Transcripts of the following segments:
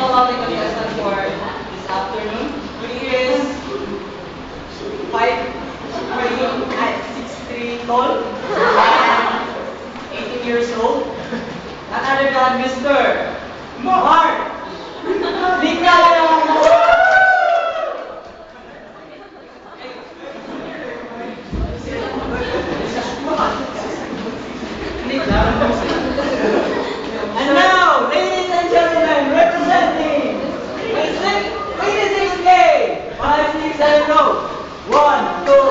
about the contestant for this afternoon. He is 6'3" tall and 18 years old. None other than Mr. Mark Licayo. And now, ladies and gentlemen, representing 86K, 567 row. 1, 2, 3, 4,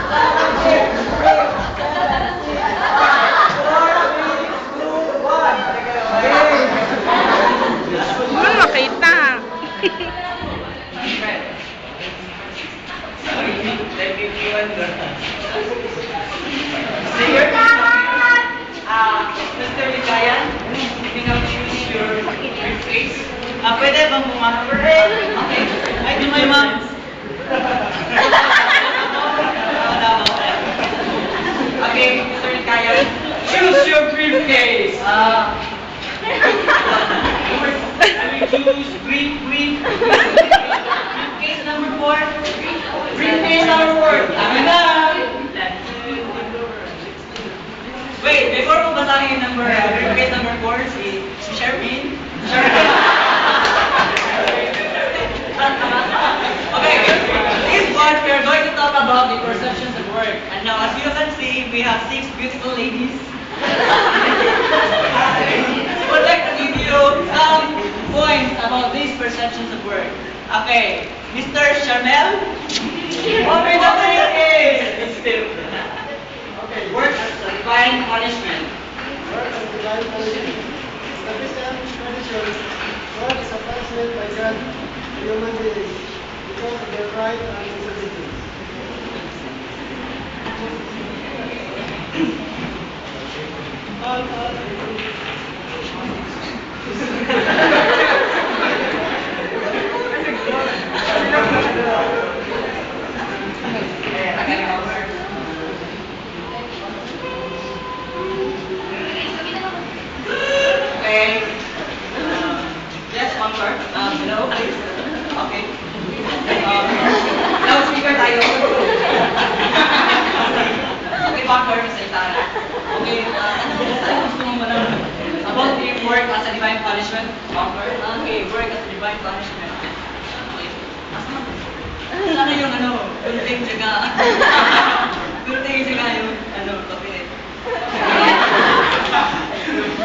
5, 6, 7, 6, 5, 4, 3, 2, 1. Ano makita? Mr. Licayan, you now choose your briefcase. Pwede bang pumasok? Okay. Ay, di may ma'am. Okay, Mr. Licayan, choose your briefcase. I will choose briefcase number 4. Briefcase number 4. Amin na. Wait, before mo basahin yung briefcase number 4, si Sherwin. Okay, this one we are going to talk about the perceptions of work. And now, as you can see, we have 6 beautiful ladies. I would like to give you some points about these perceptions of work. Okay, Mr. Charmel, open the briefcase. Okay, work as a divine punishment. Work as divine punishment. The Christian tradition, work is a punishment by God to human beings because of their pride and disobedience. Okay. Yes, one more. Hello, please. Okay. Now, speaker tayo. Okay, backward, Mr. Tara. Okay, ano gusto mo malaman? About the work as a divine punishment. Backward. Okay, work as a divine punishment. Okay. Sana yung kunting jaga. Kunting jaga yung kapilit.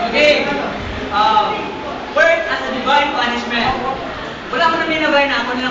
Okay. Work as a divine punishment. Wala ko na minabay na ako nilang